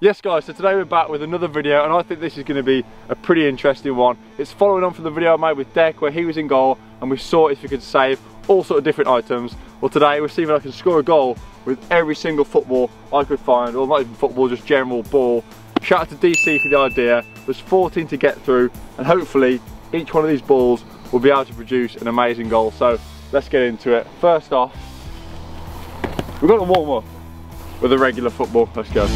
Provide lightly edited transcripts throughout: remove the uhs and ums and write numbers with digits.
Yes guys, so today we're back with another video and I think this is going to be a pretty interesting one. It's following on from the video I made with Deck where he was in goal and we saw if you could save all sort of different items. Well today we're seeing if I can score a goal with every single football I could find, or not even football, just general ball. Shout out to DC for the idea. There's 14 to get through and hopefully each one of these balls will be able to produce an amazing goal. So let's get into it. First off, we've got to warm up with a regular football. Let's go.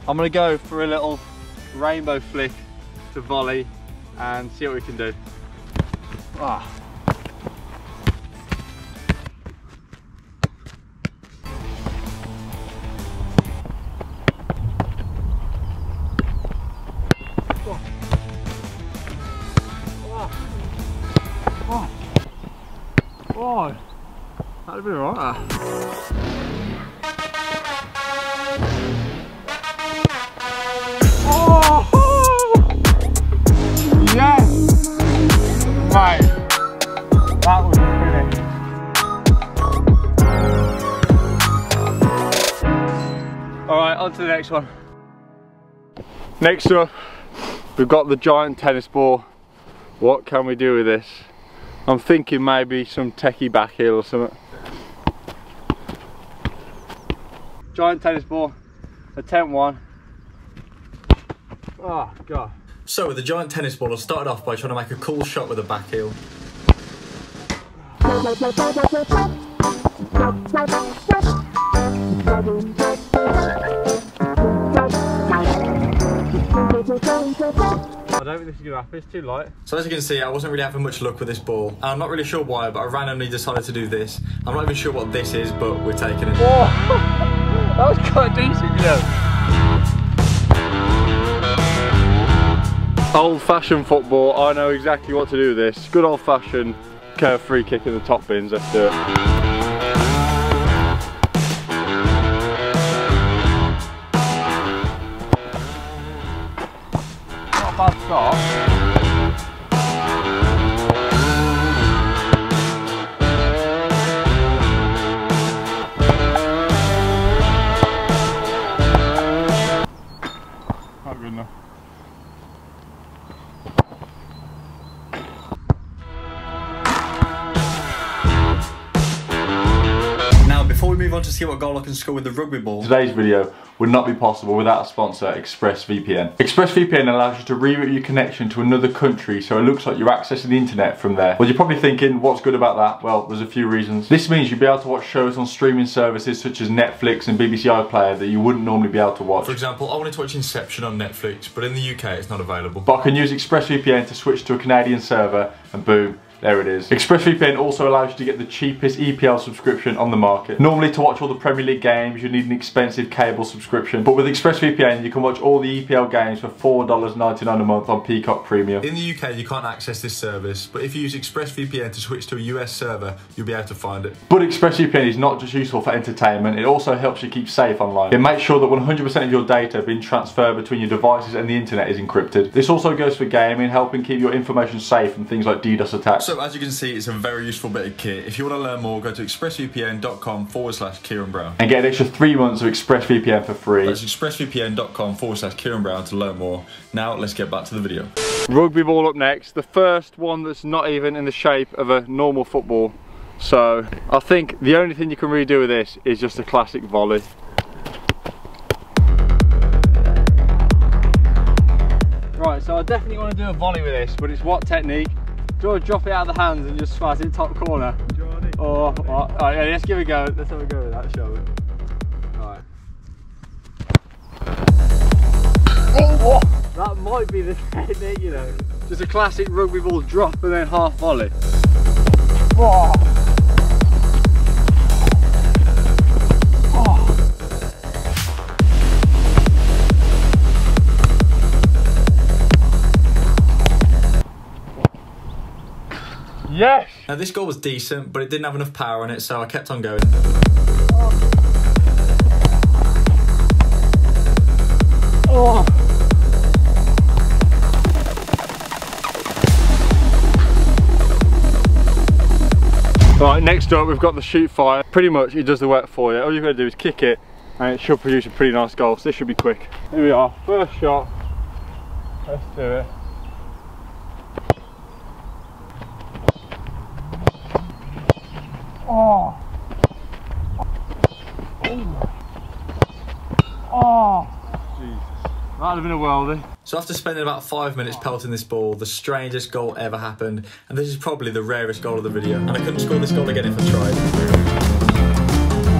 I'm going to go for a little rainbow flick to volley and see what we can do. Ah. Oh. Oh. Oh. That'd be alright. Yes! Right. That was a finish. Alright, on to the next one. Next up, we've got the giant tennis ball. What can we do with this? I'm thinking maybe some techie back heel or something. Giant tennis ball, attempt one. Oh god. So with the giant tennis ball, I started off by trying to make a cool shot with a back heel. I don't think this is going to happen, it's too light. So as you can see, I wasn't really having much luck with this ball. And I'm not really sure why, but I randomly decided to do this. I'm not even sure what this is, but we're taking it. Oh, that was quite decent, you know. Old-fashioned football, I know exactly what to do with this. Good old-fashioned curve free kick in the top bins, let's do it. Not a bad start. Not good enough. Before we move on to see what goal I can score with the rugby ball, today's video would not be possible without a sponsor, ExpressVPN. ExpressVPN allows you to reroute your connection to another country so it looks like you're accessing the internet from there. Well, you're probably thinking, what's good about that? Well, there's a few reasons. This means you'll be able to watch shows on streaming services such as Netflix and BBC iPlayer that you wouldn't normally be able to watch. For example, I wanted to watch Inception on Netflix, but in the UK it's not available. But I can use ExpressVPN to switch to a Canadian server and boom, there it is. ExpressVPN also allows you to get the cheapest EPL subscription on the market. Normally to watch all the Premier League games you need an expensive cable subscription, but with ExpressVPN you can watch all the EPL games for $4.99 a month on Peacock Premium. In the UK you can't access this service, but if you use ExpressVPN to switch to a US server, you'll be able to find it. But ExpressVPN is not just useful for entertainment, it also helps you keep safe online. It makes sure that 100% of your data being transferred between your devices and the internet is encrypted. This also goes for gaming, helping keep your information safe from things like DDoS attacks. So as you can see, it's a very useful bit of kit. If you want to learn more, go to expressvpn.com/Kieran Brown. And get an extra 3 months of ExpressVPN for free. That's expressvpn.com/Kieran Brown to learn more. Now let's get back to the video. Rugby ball up next. The first one that's not even in the shape of a normal football. So I think the only thing you can really do with this is just a classic volley. Right, so I definitely want to do a volley with this, but it's what technique? Do you want to drop it out of the hands and just smash it top corner? Or what? Alright, yeah, let's give it a go. Let's have a go with that, shall we? Alright. Oh, that might be the technique, you know. Just a classic rugby ball drop and then half volley. Oh. Oh. Yes! Now this goal was decent, but it didn't have enough power in it, so I kept on going. Oh. Right, next up we've got the shoot fire. Pretty much it does the work for you. All you've got to do is kick it and it should produce a pretty nice goal. So this should be quick. Here we are, first shot. Let's do it. Oh. Oh. Jesus. That would have been a worldie. So after spending about 5 minutes pelting this ball, the strangest goal ever happened, and this is probably the rarest goal of the video, and I couldn't score this goal again if I tried.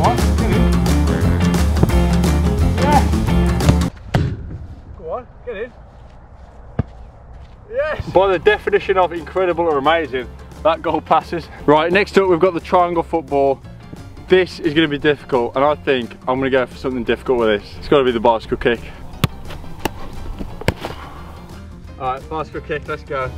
What? Get in. Yes! Go on, get in. Yes! By the definition of incredible or amazing, that goal passes. Right, next up we've got the triangle football. This is going to be difficult, and I think I'm going to go for something difficult with this. It's got to be the bicycle kick. Alright, bicycle kick, let's go.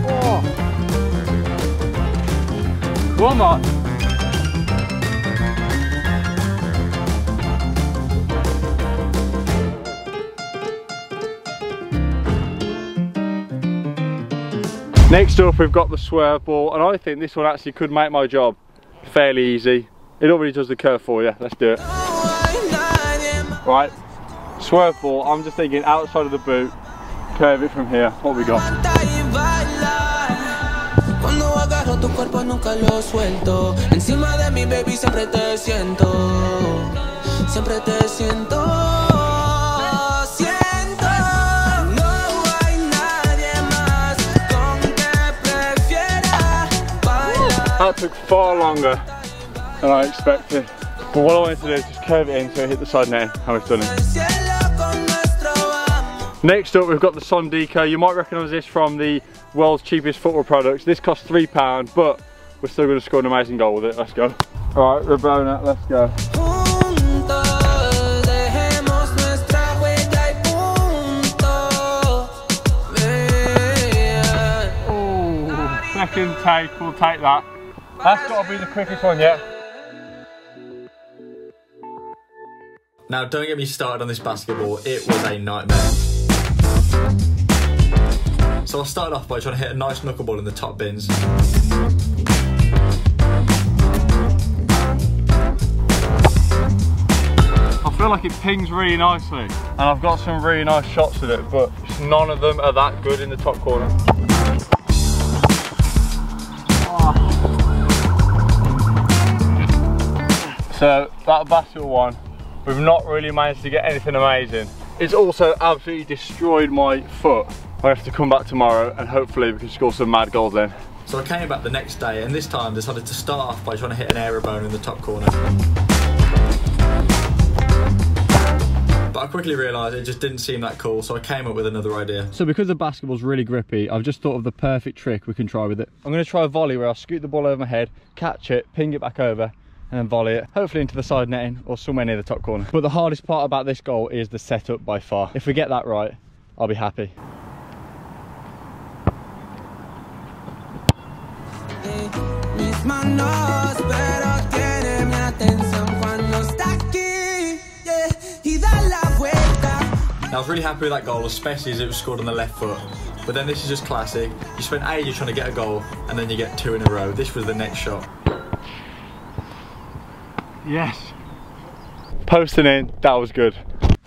Oh. One more. Next up we've got the swerve ball, and I think this one actually could make my job fairly easy. It already does the curve for you. Let's do it. Right, swerve ball, I'm just thinking outside of the boot, curve it from here. What we got? That took far longer than I expected. But what I wanted to do is just curve it in so it hit the side netting, and we've done it. Next up we've got the Sondico. You might recognise this from the world's cheapest football products. This costs £3, but we're still going to score an amazing goal with it. Let's go. Alright, Rabona, let's go. Oh, second take, we'll take that. That's got to be the quickest one yet. Now don't get me started on this basketball, it was a nightmare. So I started off by trying to hit a nice knuckleball in the top bins. I feel like it pings really nicely, and I've got some really nice shots with it, but just none of them are that good in the top corner. So that basketball one, we've not really managed to get anything amazing. It's also absolutely destroyed my foot. I have to come back tomorrow and hopefully we can score some mad goals then. So I came back the next day and this time decided to start off by trying to hit an aerobone in the top corner. But I quickly realised it just didn't seem that cool, so I came up with another idea. So because the basketball's really grippy, I've just thought of the perfect trick we can try with it. I'm going to try a volley where I'll scoot the ball over my head, catch it, ping it back over, and then volley it, hopefully into the side netting or somewhere near the top corner. But the hardest part about this goal is the setup by far. If we get that right, I'll be happy. Now I was really happy with that goal, especially as it was scored on the left foot. But then this is just classic. You spend ages trying to get a goal and then you get two in a row. This was the next shot. Yes. Posting in, that was good.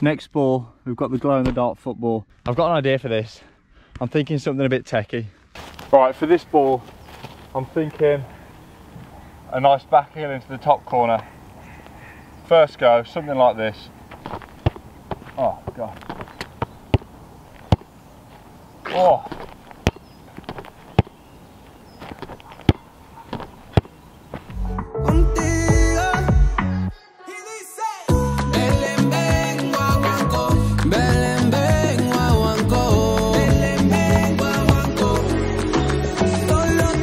Next ball, we've got the glow in the dark football. I've got an idea for this. I'm thinking something a bit techie. Right, for this ball, I'm thinking a nice back heel into the top corner. First go, something like this. Oh, God. Oh.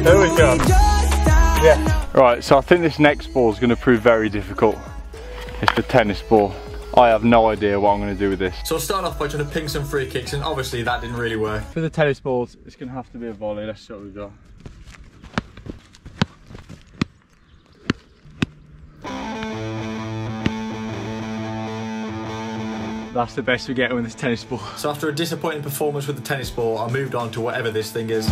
There we go. Yeah. Right, so I think this next ball is going to prove very difficult. It's the tennis ball. I have no idea what I'm going to do with this. So I'll start off by trying to ping some free kicks, and obviously that didn't really work. For the tennis balls, it's going to have to be a volley. Let's see what we've got. That's the best we get with this tennis ball. So after a disappointing performance with the tennis ball, I moved on to whatever this thing is.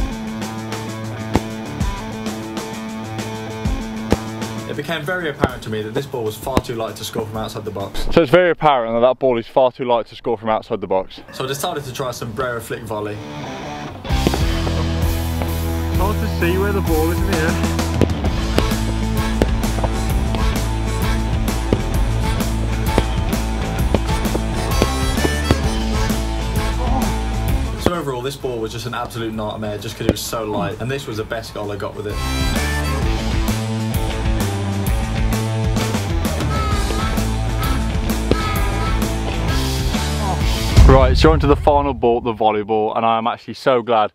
It became very apparent to me that this ball was far too light to score from outside the box. So it's very apparent that that ball is far too light to score from outside the box. So I decided to try some Brera flick volley. It's hard to see where the ball is in the air. So overall, this ball was just an absolute nightmare just because it was so light, and this was the best goal I got with it. Right, so on to the final ball, the volleyball, and I am actually so glad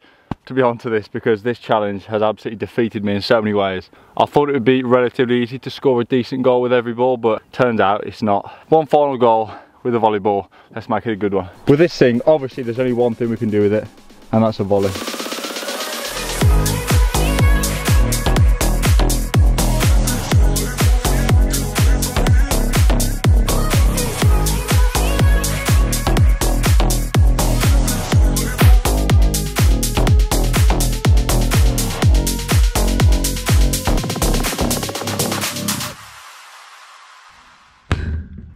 to be onto this because this challenge has absolutely defeated me in so many ways. I thought it would be relatively easy to score a decent goal with every ball, but turns out it's not. One final goal with a volleyball, let's make it a good one. With this thing, obviously there's only one thing we can do with it, and that's a volley.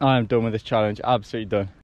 I am done with this challenge, absolutely done.